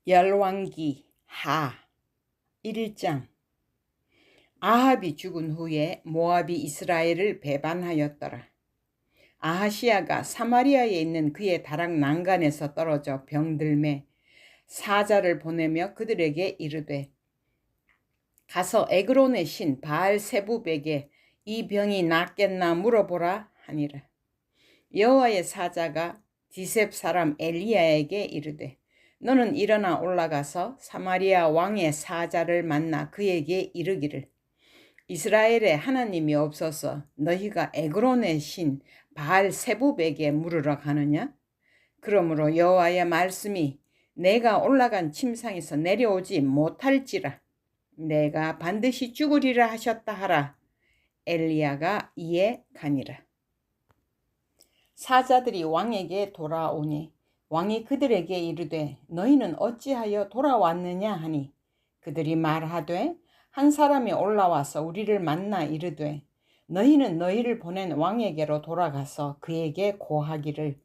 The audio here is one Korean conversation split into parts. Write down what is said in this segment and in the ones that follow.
열왕기 하 1장. 아합이 죽은 후에 모압이 이스라엘을 배반하였더라. 아하시야가 사마리아에 있는 그의 다락 난간에서 떨어져 병들매 사자를 보내며 그들에게 이르되, 가서 에그론의 신 바알세붑에게 이 병이 낫겠나 물어보라 하니라. 여호와의 사자가 디셉 사람 엘리야에게 이르되, 너는 일어나 올라가서 사마리아 왕의 사자를 만나 그에게 이르기를, 이스라엘에 하나님이 없어서 너희가 에그론의 신 바알세붑에게 물으러 가느냐? 그러므로 여호와의 말씀이 내가 올라간 침상에서 내려오지 못할지라 내가 반드시 죽으리라 하셨다 하라. 엘리야가 이에 가니라. 사자들이 왕에게 돌아오니 왕이 그들에게 이르되, 너희는 어찌하여 돌아왔느냐 하니, 그들이 말하되, 한 사람이 올라와서 우리를 만나 이르되, 너희는 너희를 보낸 왕에게로 돌아가서 그에게 고하기를,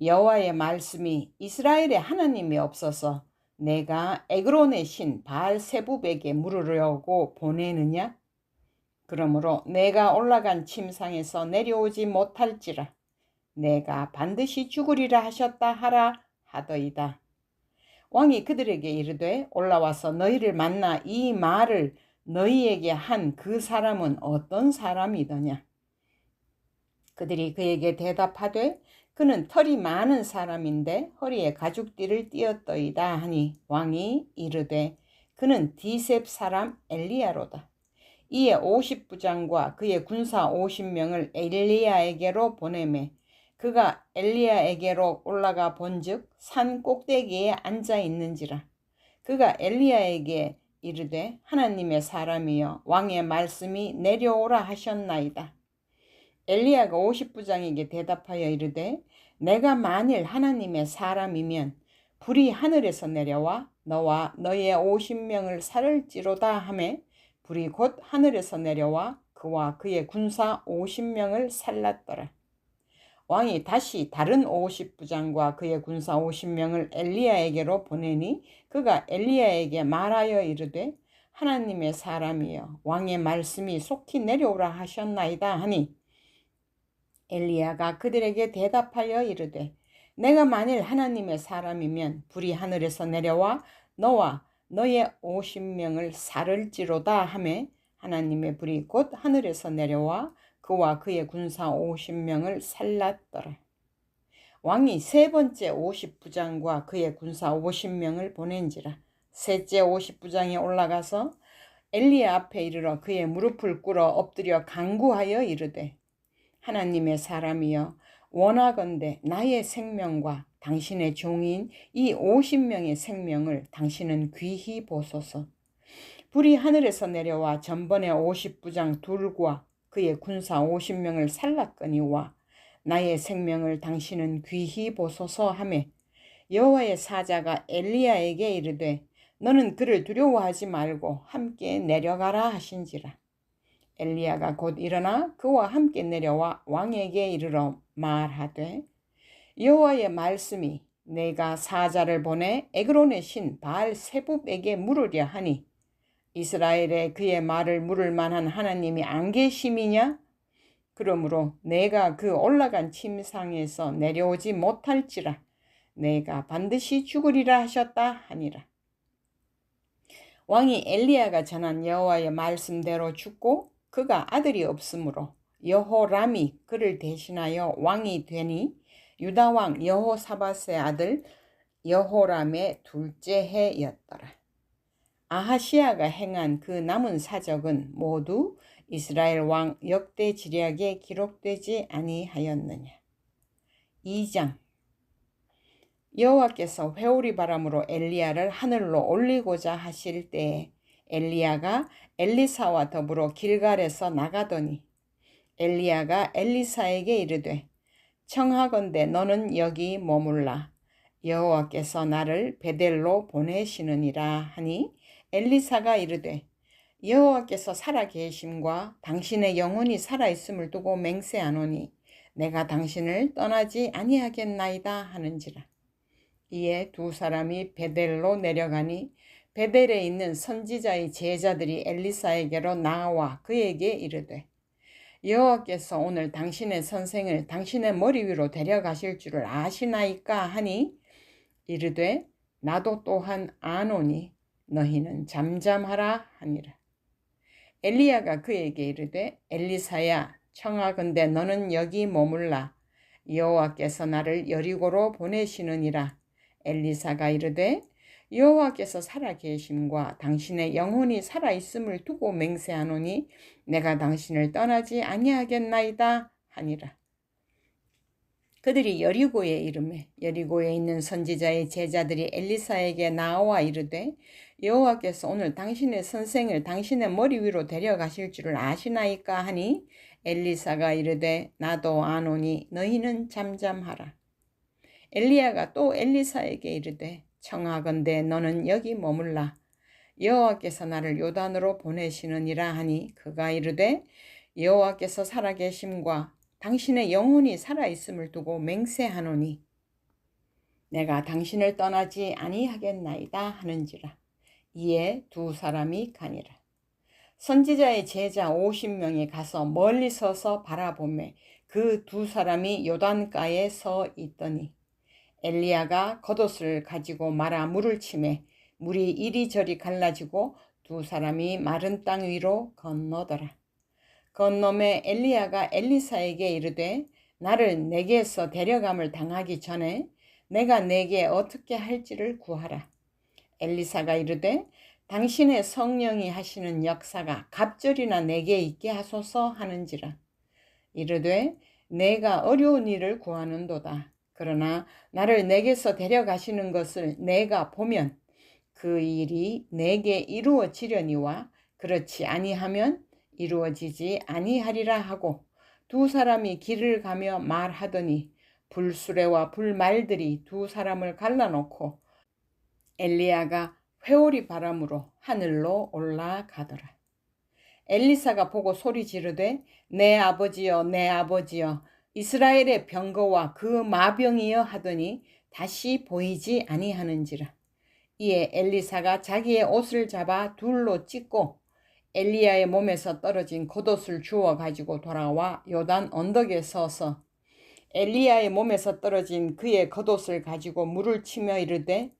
여호와의 말씀이 이스라엘에 하나님이 없어서 내가 에그론의 신 바알세붑에게 물으려고 보내느냐? 그러므로 내가 올라간 침상에서 내려오지 못할지라 내가 반드시 죽으리라 하셨다 하라 하더이다. 왕이 그들에게 이르되, 올라와서 너희를 만나 이 말을 너희에게 한 그 사람은 어떤 사람이더냐? 그들이 그에게 대답하되, 그는 털이 많은 사람인데 허리에 가죽띠를 띠었더이다 하니, 왕이 이르되, 그는 디셉 사람 엘리야로다. 이에 50부장과 그의 군사 50명을 엘리야에게로 보내매 그가 엘리야에게로 올라가 본즉 산 꼭대기에 앉아 있는지라. 그가 엘리야에게 이르되, 하나님의 사람이여, 왕의 말씀이 내려오라 하셨나이다. 엘리야가 50부장에게 대답하여 이르되, 내가 만일 하나님의 사람이면 불이 하늘에서 내려와 너와 너의 50명을 살을지로다 하매 불이 곧 하늘에서 내려와 그와 그의 군사 50명을 살랐더라. 왕이 다시 다른 50부장과 그의 군사 50명을 엘리야에게로 보내니 그가 엘리야에게 말하여 이르되, 하나님의 사람이여, 왕의 말씀이 속히 내려오라 하셨나이다 하니, 엘리야가 그들에게 대답하여 이르되, 내가 만일 하나님의 사람이면 불이 하늘에서 내려와 너와 너의 50명을 살을지로다 하매 하나님의 불이 곧 하늘에서 내려와 그와 그의 군사 50명을 살랐더라. 왕이 세 번째 50부장과 그의 군사 50명을 보낸지라. 셋째 50부장이 올라가서 엘리야 앞에 이르러 그의 무릎을 꿇어 엎드려 간구하여 이르되, 하나님의 사람이여, 원하건대 나의 생명과 당신의 종인 이 50명의 생명을 당신은 귀히 보소서. 불이 하늘에서 내려와 전번에 50부장 둘과 그의 군사 50명을 살랐거니와 나의 생명을 당신은 귀히 보소서 하매 여호와의 사자가 엘리야에게 이르되, 너는 그를 두려워하지 말고 함께 내려가라 하신지라. 엘리야가 곧 일어나 그와 함께 내려와 왕에게 이르러 말하되, 여호와의 말씀이 내가 사자를 보내 에그론의 신 바알세붑에게 물으려 하니, 이스라엘에 그의 말을 물을 만한 하나님이 안 계심이냐? 그러므로 내가 그 올라간 침상에서 내려오지 못할지라 내가 반드시 죽으리라 하셨다 하니라. 왕이 엘리야가 전한 여호와의 말씀대로 죽고 그가 아들이 없으므로 여호람이 그를 대신하여 왕이 되니 유다 왕 여호사밧의 아들 여호람의 둘째 해였더라. 아하시야가 행한 그 남은 사적은 모두 이스라엘 왕 역대 지략에 기록되지 아니하였느냐. 2장. 여호와께서 회오리 바람으로 엘리야를 하늘로 올리고자 하실 때에 엘리야가 엘리사와 더불어 길갈에서 나가더니 엘리야가 엘리사에게 이르되, 청하건대 너는 여기 머물라. 여호와께서 나를 베델로 보내시느니라 하니 엘리사가 이르되, 여호와께서 살아계심과 당신의 영혼이 살아있음을 두고 맹세하노니 내가 당신을 떠나지 아니하겠나이다 하는지라. 이에 두 사람이 베델로 내려가니 베델에 있는 선지자의 제자들이 엘리사에게로 나와 그에게 이르되 여호와께서 오늘 당신의 선생을 당신의 머리 위로 데려가실 줄을 아시나이까 하니 이르되 나도 또한 아노니 너희는 잠잠하라 하니라. 엘리야가 그에게 이르되 엘리사야 청하건대 너는 여기 머물라 여호와께서 나를 여리고로 보내시느니라. 엘리사가 이르되 여호와께서 살아계심과 당신의 영혼이 살아있음을 두고 맹세하노니 내가 당신을 떠나지 아니하겠나이다 하니라. 그들이 여리고에 이르매 여리고에 있는 선지자의 제자들이 엘리사에게 나와 이르되 여호와께서 오늘 당신의 선생을 당신의 머리 위로 데려가실 줄을 아시나이까 하니 엘리사가 이르되 나도 아노니 너희는 잠잠하라. 엘리야가 또 엘리사에게 이르되 청하건대 너는 여기 머물라 여호와께서 나를 요단으로 보내시느니라 하니 그가 이르되 여호와께서 살아계심과 당신의 영혼이 살아있음을 두고 맹세하노니 내가 당신을 떠나지 아니하겠나이다 하는지라. 이에 두 사람이 가니라. 선지자의 제자 50명이 가서 멀리 서서 바라보매 그 두 사람이 요단가에 서 있더니 엘리야가 겉옷을 가지고 말아 물을 치매 물이 이리저리 갈라지고 두 사람이 마른 땅 위로 건너더라. 건너매 엘리야가 엘리사에게 이르되 나를 내게서 데려감을 당하기 전에 내가 내게 어떻게 할지를 구하라. 엘리사가 이르되 당신의 성령이 하시는 역사가 갑절이나 내게 있게 하소서 하는지라. 이르되 내가 어려운 일을 구하는도다. 그러나 나를 내게서 데려가시는 것을 내가 보면 그 일이 내게 이루어지려니와 그렇지 아니하면 이루어지지 아니하리라 하고 두 사람이 길을 가며 말하더니 불수레와 불말들이 두 사람을 갈라놓고 엘리야가 회오리 바람으로 하늘로 올라가더라. 엘리사가 보고 소리 지르되 내 아버지여 내 아버지여 이스라엘의 병거와 그 마병이여 하더니 다시 보이지 아니하는지라. 이에 엘리사가 자기의 옷을 잡아 둘로 찢고 엘리야의 몸에서 떨어진 겉옷을 주워 가지고 돌아와 요단 언덕에 서서 엘리야의 몸에서 떨어진 그의 겉옷을 가지고 물을 치며 이르되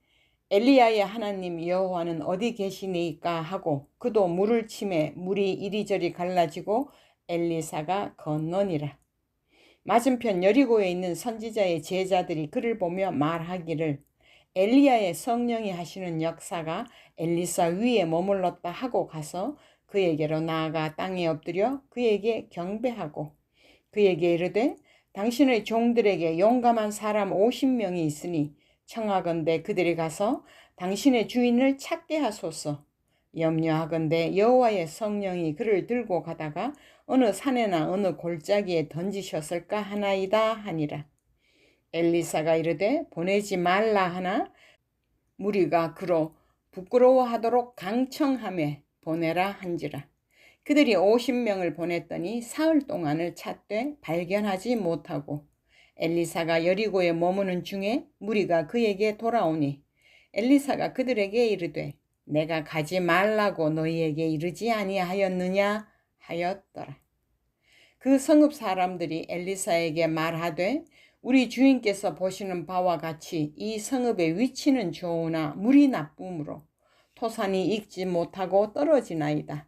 엘리야의 하나님 여호와는 어디 계시니까 하고 그도 물을 치매 물이 이리저리 갈라지고 엘리사가 건너니라. 맞은편 여리고에 있는 선지자의 제자들이 그를 보며 말하기를 엘리야의 성령이 하시는 역사가 엘리사 위에 머물렀다 하고 가서 그에게로 나아가 땅에 엎드려 그에게 경배하고 그에게 이르되 당신의 종들에게 용감한 사람 50명이 있으니 청하건대 그들이 가서 당신의 주인을 찾게 하소서. 염려하건대 여호와의 성령이 그를 들고 가다가 어느 산에나 어느 골짜기에 던지셨을까 하나이다 하니라. 엘리사가 이르되 보내지 말라 하나 무리가 그로 부끄러워하도록 강청하매 보내라 한지라. 그들이 50명을 보냈더니 사흘 동안을 찾되 발견하지 못하고 엘리사가 여리고에 머무는 중에 무리가 그에게 돌아오니 엘리사가 그들에게 이르되 내가 가지 말라고 너희에게 이르지 아니하였느냐 하였더라. 그 성읍 사람들이 엘리사에게 말하되 우리 주인께서 보시는 바와 같이 이 성읍의 위치는 좋으나 물이 나쁨으로 토산이 익지 못하고 떨어지나이다.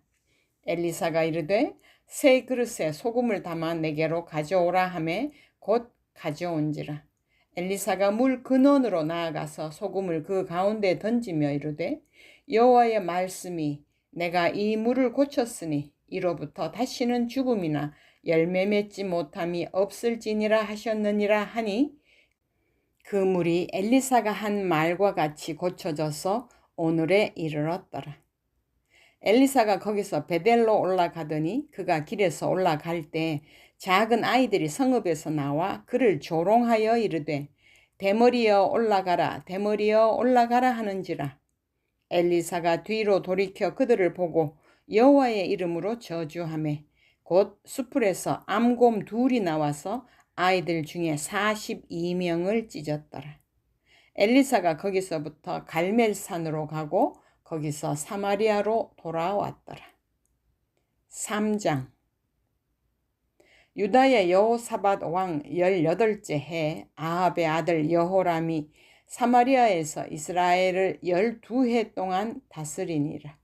엘리사가 이르되 새 그릇에 소금을 담아 내게로 가져오라 하매 곧 가져온지라. 엘리사가 물 근원으로 나아가서 소금을 그 가운데 던지며 이르되 여호와의 말씀이 내가 이 물을 고쳤으니 이로부터 다시는 죽음이나 열매 맺지 못함이 없을지니라 하셨느니라 하니 그 물이 엘리사가 한 말과 같이 고쳐져서 오늘에 이르렀더라. 엘리사가 거기서 베델로 올라가더니 그가 길에서 올라갈 때 작은 아이들이 성읍에서 나와 그를 조롱하여 이르되 대머리여 올라가라 대머리여 올라가라 하는지라. 엘리사가 뒤로 돌이켜 그들을 보고 여호와의 이름으로 저주하매 곧 수풀에서 암곰 둘이 나와서 아이들 중에 42명을 찢었더라. 엘리사가 거기서부터 갈멜산으로 가고 거기서 사마리아로 돌아왔더라. 3장. 유다의 여호사밧 왕 18째 해 아합의 아들 여호람이 사마리아에서 이스라엘을 12해 동안 다스리니라.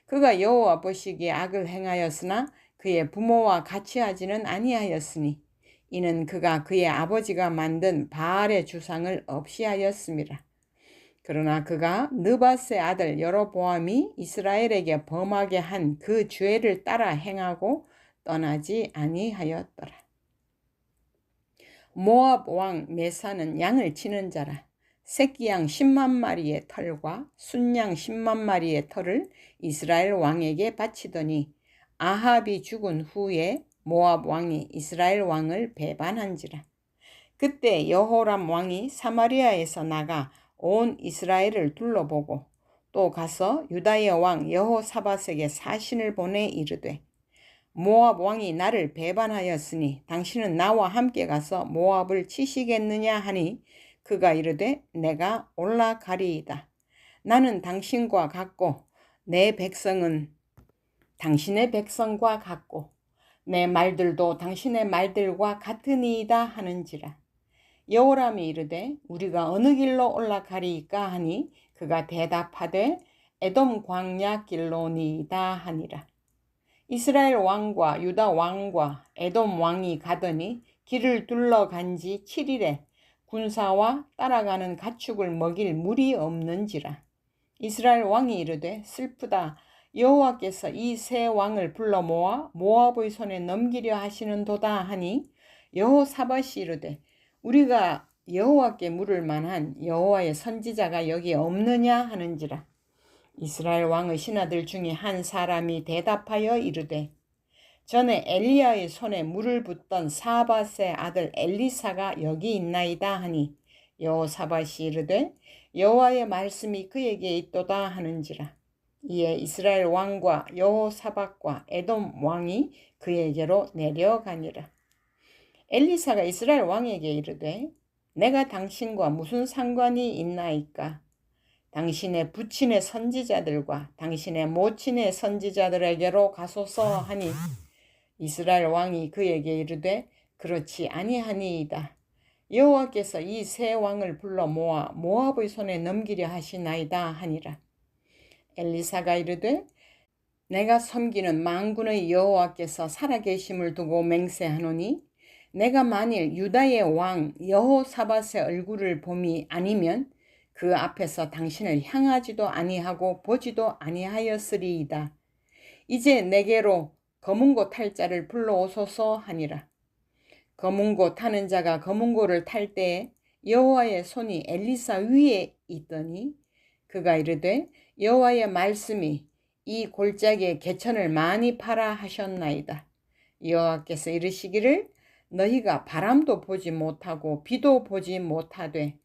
그가 여호와 보시기에 악을 행하였으나 그의 부모와 같이 하지는 아니하였으니 이는 그가 그의 아버지가 만든 바알의 주상을 없이 하였음이라. 그러나 그가 느밧의 아들 여로보암이 이스라엘에게 범하게 한 그 죄를 따라 행하고 떠나지 아니하였더라. 모압 왕 메사는 양을 치는 자라. 새끼양 10만 마리의 털과 순양 10만 마리의 털을 이스라엘 왕에게 바치더니 아합이 죽은 후에 모압 왕이 이스라엘 왕을 배반한지라. 그때 여호람 왕이 사마리아에서 나가 온 이스라엘을 둘러보고 또 가서 유다의 왕 여호사밧에게 사신을 보내 이르되 모압 왕이 나를 배반하였으니 당신은 나와 함께 가서 모압을 치시겠느냐 하니 그가 이르되 내가 올라가리이다. 나는 당신과 같고 내 백성은 당신의 백성과 같고 내 말들도 당신의 말들과 같으니이다 하는지라. 여호람이 이르되 우리가 어느 길로 올라가리이까 하니 그가 대답하되 에돔 광야 길로니이다 하니라. 이스라엘 왕과 유다 왕과 에돔 왕이 가더니 길을 둘러간 지 7일에 군사와 따라가는 가축을 먹일 물이 없는지라. 이스라엘 왕이 이르되 슬프다. 여호와께서 이 세 왕을 불러 모아 모압의 손에 넘기려 하시는도다 하니 여호사밧이 이르되 우리가 여호와께 물을 만한 여호와의 선지자가 여기 없느냐 하는지라. 이스라엘 왕의 신하들 중에 한 사람이 대답하여 이르되 전에 엘리야의 손에 물을 붓던 사밧의 아들 엘리사가 여기 있나이다 하니 여호사밧이 이르되 여호와의 말씀이 그에게 있도다 하는지라. 이에 이스라엘 왕과 여호사밧과 에돔 왕이 그에게로 내려가니라. 엘리사가 이스라엘 왕에게 이르되 내가 당신과 무슨 상관이 있나이까? 당신의 부친의 선지자들과 당신의 모친의 선지자들에게로 가소서 하니 이스라엘 왕이 그에게 이르되 그렇지 아니하니이다. 여호와께서 이 세 왕을 불러 모아 모압의 손에 넘기려 하시나이다 하니라. 엘리사가 이르되 내가 섬기는 만군의 여호와께서 살아계심을 두고 맹세하노니 내가 만일 유다의 왕 여호사밧의 얼굴을 봄이 아니면 그 앞에서 당신을 향하지도 아니하고 보지도 아니하였으리이다. 이제 내게로 거문고 탈 자를 불러오소서 하니라. 거문고 타는 자가 거문고를 탈 때에 여호와의 손이 엘리사 위에 있더니 그가 이르되 여호와의 말씀이 이 골짜기에 개천을 많이 파라 하셨나이다. 여호와께서 이르시기를 너희가 바람도 보지 못하고 비도 보지 못하되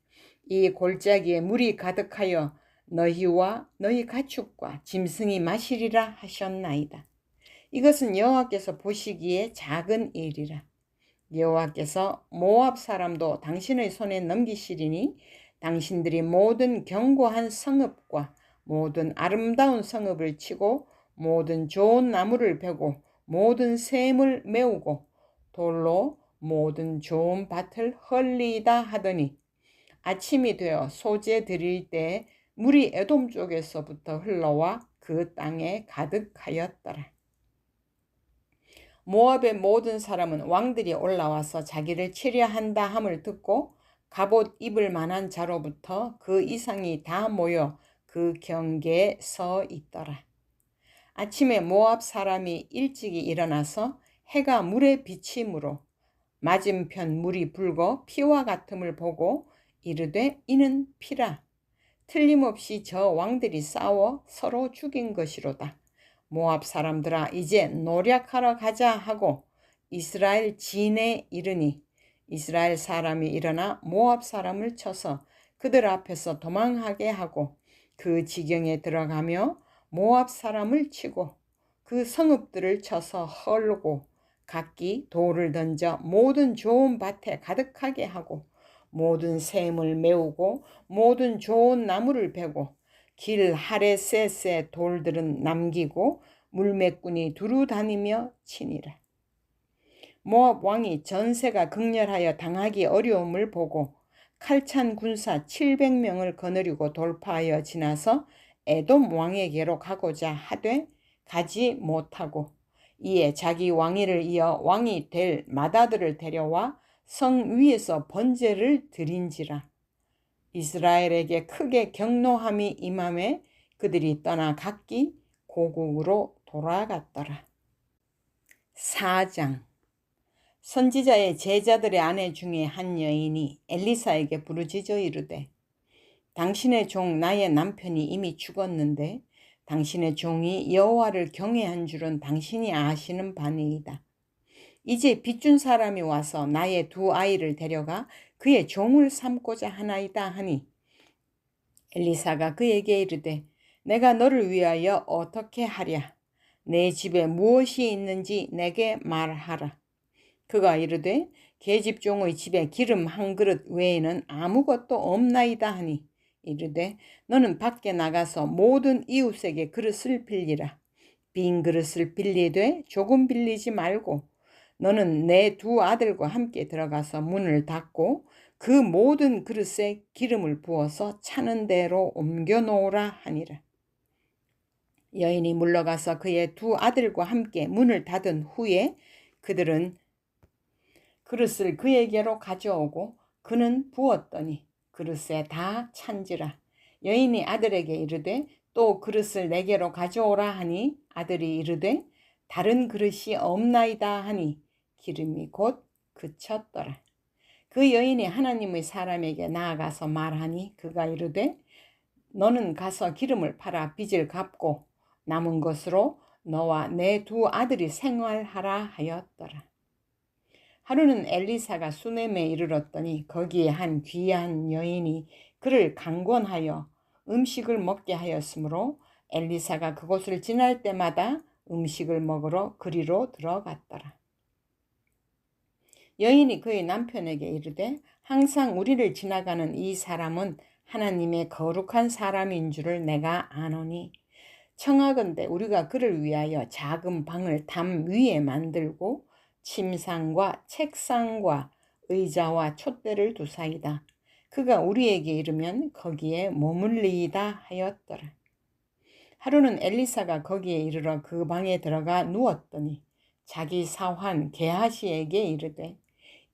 이 골짜기에 물이 가득하여 너희와 너희 가축과 짐승이 마시리라 하셨나이다. 이것은 여호와께서 보시기에 작은 일이라. 여호와께서 모압 사람도 당신의 손에 넘기시리니 당신들이 모든 견고한 성읍과 모든 아름다운 성읍을 치고 모든 좋은 나무를 베고 모든 샘을 메우고 돌로 모든 좋은 밭을 헐리이다 하더니 아침이 되어 소재 드릴 때 물이 에돔 쪽에서부터 흘러와 그 땅에 가득하였더라. 모압의 모든 사람은 왕들이 올라와서 자기를 치려 한다 함을 듣고 갑옷 입을 만한 자로부터 그 이상이 다 모여 그 경계에 서 있더라. 아침에 모압 사람이 일찍이 일어나서 해가 물에 비침으로 맞은편 물이 붉어 피와 같음을 보고 이르되 이는 피라. 틀림없이 저 왕들이 싸워 서로 죽인 것이로다. 모압 사람들아 이제 노략하러 가자 하고 이스라엘 진에 이르니 이스라엘 사람이 일어나 모압 사람을 쳐서 그들 앞에서 도망하게 하고 그 지경에 들어가며 모압 사람을 치고 그 성읍들을 쳐서 헐고 각기 돌을 던져 모든 좋은 밭에 가득하게 하고 모든 샘을 메우고 모든 좋은 나무를 베고 길 하래 쎄쎄 돌들은 남기고 물매꾼이 두루 다니며 치니라. 모압 왕이 전세가 극렬하여 당하기 어려움을 보고 칼찬 군사 700명을 거느리고 돌파하여 지나서 에돔 왕에게로 가고자 하되 가지 못하고 이에 자기 왕위를 이어 왕이 될 맏아들을 데려와 성 위에서 번제를 드린지라. 이스라엘에게 크게 경노함이 임함에 그들이 떠나 각기 고국으로 돌아갔더라. 4장. 선지자의 제자들의 아내 중에 한 여인이 엘리사에게 부르짖어 이르되 당신의 종 나의 남편이 이미 죽었는데 당신의 종이 여호와를 경외한 줄은 당신이 아시는 바니이다. 이제 빚준 사람이 와서 나의 두 아이를 데려가 그의 종을 삼고자 하나이다 하니 엘리사가 그에게 이르되 내가 너를 위하여 어떻게 하랴? 내 집에 무엇이 있는지 내게 말하라. 그가 이르되 계집종의 집에 기름 한 그릇 외에는 아무것도 없나이다 하니 이르되 너는 밖에 나가서 모든 이웃에게 그릇을 빌리라. 빈 그릇을 빌리되 조금 빌리지 말고 너는 내 두 아들과 함께 들어가서 문을 닫고 그 모든 그릇에 기름을 부어서 차는 대로 옮겨 놓으라 하니라. 여인이 물러가서 그의 두 아들과 함께 문을 닫은 후에 그들은 그릇을 그에게로 가져오고 그는 부었더니 그릇에 다 찬지라. 여인이 아들에게 이르되 또 그릇을 내게로 가져오라 하니 아들이 이르되 다른 그릇이 없나이다 하니 기름이 곧 그쳤더라. 그 여인이 하나님의 사람에게 나아가서 말하니 그가 이르되 너는 가서 기름을 팔아 빚을 갚고 남은 것으로 너와 내 두 아들이 생활하라 하였더라. 하루는 엘리사가 수넴에 이르렀더니 거기에 한 귀한 여인이 그를 강권하여 음식을 먹게 하였으므로 엘리사가 그곳을 지날 때마다 음식을 먹으러 그리로 들어갔더라. 여인이 그의 남편에게 이르되 항상 우리를 지나가는 이 사람은 하나님의 거룩한 사람인 줄을 내가 아노니 청하건대 우리가 그를 위하여 작은 방을 담 위에 만들고 침상과 책상과 의자와 촛대를 두사이다. 그가 우리에게 이르면 거기에 머물리이다 하였더라. 하루는 엘리사가 거기에 이르러 그 방에 들어가 누웠더니 자기 사환 게하시에게 이르되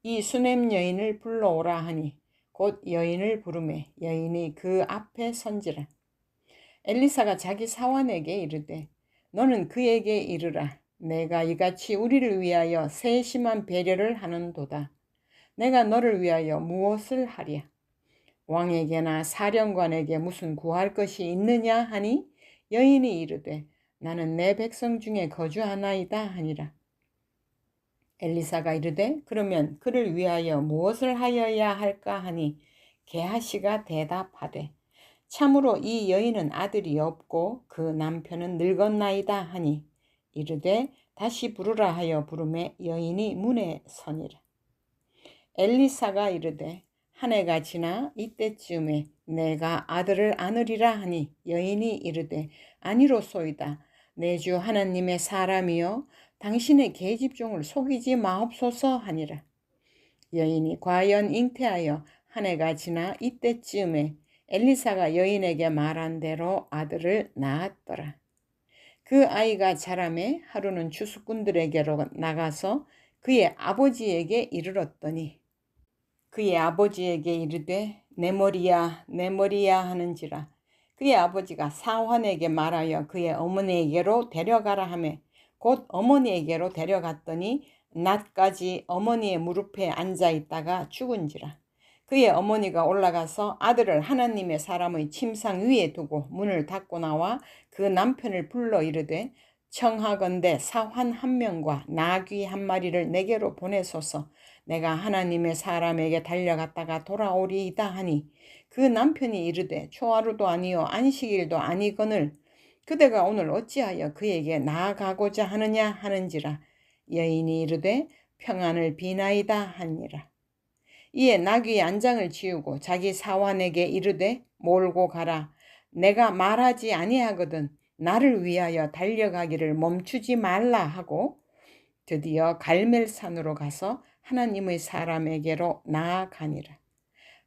이 수넴 여인을 불러오라 하니 곧 여인을 부르매 여인이 그 앞에 선지라. 엘리사가 자기 사환에게 이르되 너는 그에게 이르라. 내가 이같이 우리를 위하여 세심한 배려를 하는도다. 내가 너를 위하여 무엇을 하랴? 왕에게나 사령관에게 무슨 구할 것이 있느냐 하니 여인이 이르되 나는 내 백성 중에 거주하나이다 하니라. 엘리사가 이르되 그러면 그를 위하여 무엇을 하여야 할까 하니 게하시가 대답하되 참으로 이 여인은 아들이 없고 그 남편은 늙었나이다 하니 이르되 다시 부르라 하여 부르매 여인이 문에 서니라. 엘리사가 이르되 한 해가 지나 이때쯤에 내가 아들을 안으리라 하니 여인이 이르되 아니로소이다. 내 주 하나님의 사람이여 당신의 계집종을 속이지 마옵소서 하니라. 여인이 과연 잉태하여 한 해가 지나 이때쯤에 엘리사가 여인에게 말한 대로 아들을 낳았더라. 그 아이가 자라매 하루는 추수꾼들에게로 나가서 그의 아버지에게 이르렀더니 그의 아버지에게 이르되 내 머리야 내 머리야 하는지라. 그의 아버지가 사환에게 말하여 그의 어머니에게로 데려가라 하매 곧 어머니에게로 데려갔더니 낮까지 어머니의 무릎에 앉아있다가 죽은지라. 그의 어머니가 올라가서 아들을 하나님의 사람의 침상 위에 두고 문을 닫고 나와 그 남편을 불러 이르되 청하건대 사환 한 명과 나귀 한 마리를 내게로 보내소서. 내가 하나님의 사람에게 달려갔다가 돌아오리이다 하니 그 남편이 이르되 초하루도 아니요 안식일도 아니거늘 그대가 오늘 어찌하여 그에게 나아가고자 하느냐 하는지라. 여인이 이르되 평안을 비나이다 하니라. 이에 나귀의 안장을 지우고 자기 사환에게 이르되 몰고 가라. 내가 말하지 아니하거든 나를 위하여 달려가기를 멈추지 말라 하고 드디어 갈멜산으로 가서 하나님의 사람에게로 나아가니라.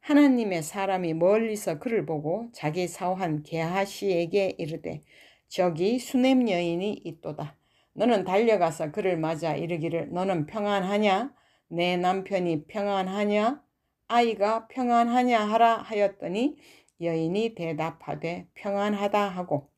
하나님의 사람이 멀리서 그를 보고 자기 사환 게하시에게 이르되 저기 수넴 여인이 있도다. 너는 달려가서 그를 맞아 이르기를 너는 평안하냐? 내 남편이 평안하냐? 아이가 평안하냐 하라 하였더니 여인이 대답하되 평안하다 하고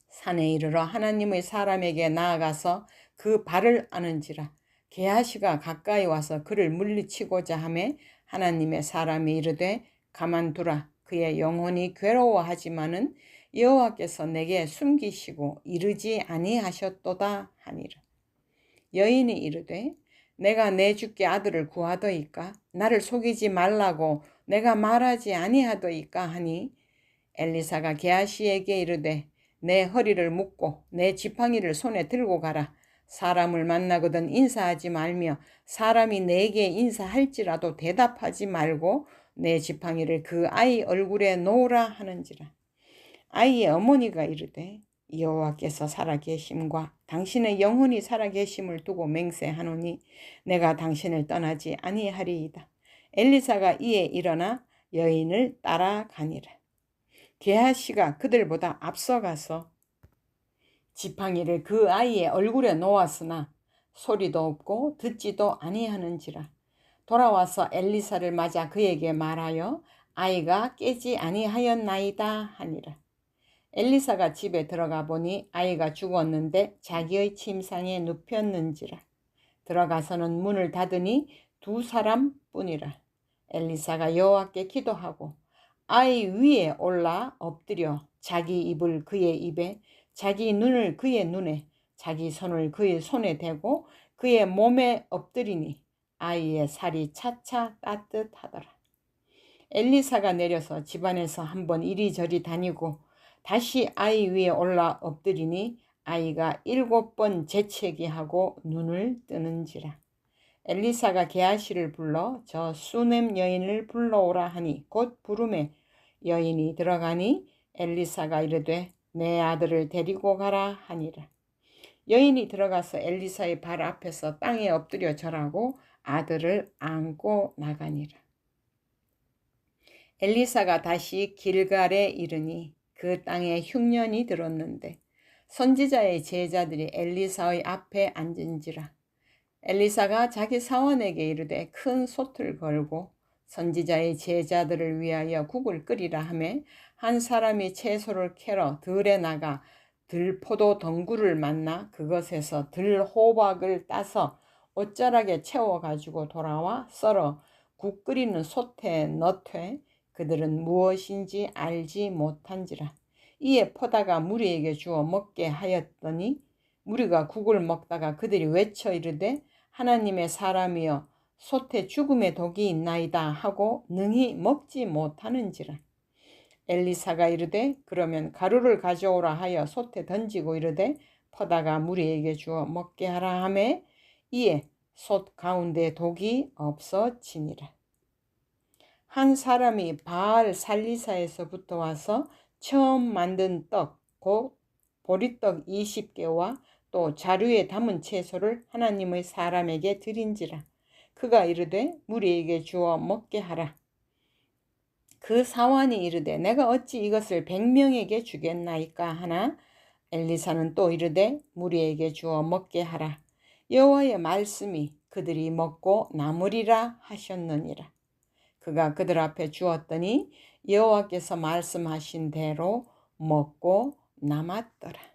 산에 이르러 하나님의 사람에게 나아가서 그 발을 아는지라. 게하시가 가까이 와서 그를 물리치고자 하매 하나님의 사람이 이르되 가만두라. 그의 영혼이 괴로워하지만은 여호와께서 내게 숨기시고 이르지 아니하셨도다 하니라. 여인이 이르되 내가 내 주께 아들을 구하더이까? 나를 속이지 말라고 내가 말하지 아니하더이까 하니 엘리사가 게하시에게 이르되 내 허리를 묶고 내 지팡이를 손에 들고 가라. 사람을 만나거든 인사하지 말며 사람이 내게 인사할지라도 대답하지 말고 내 지팡이를 그 아이 얼굴에 놓으라 하는지라. 아이의 어머니가 이르되 여호와께서 살아계심과 당신의 영혼이 살아계심을 두고 맹세하노니 내가 당신을 떠나지 아니하리이다. 엘리사가 이에 일어나 여인을 따라가니라. 게하시가 그들보다 앞서가서 지팡이를 그 아이의 얼굴에 놓았으나 소리도 없고 듣지도 아니하는지라. 돌아와서 엘리사를 맞아 그에게 말하여 아이가 깨지 아니하였나이다 하니라. 엘리사가 집에 들어가 보니 아이가 죽었는데 자기의 침상에 눕혔는지라. 들어가서는 문을 닫으니 두 사람뿐이라. 엘리사가 여호와께 기도하고 아이 위에 올라 엎드려 자기 입을 그의 입에 자기 눈을 그의 눈에 자기 손을 그의 손에 대고 그의 몸에 엎드리니 아이의 살이 차차 따뜻하더라. 엘리사가 내려서 집안에서 한번 이리저리 다니고 다시 아이 위에 올라 엎드리니 아이가 7번 재채기하고 눈을 뜨는지라. 엘리사가 게하시를 불러 저 수넴 여인을 불러오라 하니 곧 부르매 여인이 들어가니 엘리사가 이르되 내 아들을 데리고 가라 하니라. 여인이 들어가서 엘리사의 발 앞에서 땅에 엎드려 절하고 아들을 안고 나가니라. 엘리사가 다시 길갈에 이르니 그 땅에 흉년이 들었는데 선지자의 제자들이 엘리사의 앞에 앉은지라. 엘리사가 자기 사원에게 이르되 큰 솥을 걸고 선지자의 제자들을 위하여 국을 끓이라 하매 한 사람이 채소를 캐러 들에 나가 들포도 덩굴을 만나 그것에서 들호박을 따서 옷자락에 채워가지고 돌아와 썰어 국 끓이는 솥에 넣되 그들은 무엇인지 알지 못한지라. 이에 퍼다가 무리에게 주어 먹게 하였더니 무리가 국을 먹다가 그들이 외쳐 이르되 하나님의 사람이여 솥에 죽음의 독이 있나이다 하고 능히 먹지 못하는지라. 엘리사가 이르되 그러면 가루를 가져오라 하여 솥에 던지고 이르되 퍼다가 무리에게 주어 먹게 하라 하매 이에 솥 가운데 독이 없어지니라. 한 사람이 바알 살리사에서부터 와서 처음 만든 떡 곧 보리떡 20개와 또 자루에 담은 채소를 하나님의 사람에게 드린지라. 그가 이르되 무리에게 주어 먹게 하라. 그 사환이 이르되 내가 어찌 이것을 100명에게 주겠나이까 하나 엘리사는 또 이르되 무리에게 주어 먹게 하라. 여호와의 말씀이 그들이 먹고 남으리라 하셨느니라. 그가 그들 앞에 주었더니 여호와께서 말씀하신 대로 먹고 남았더라.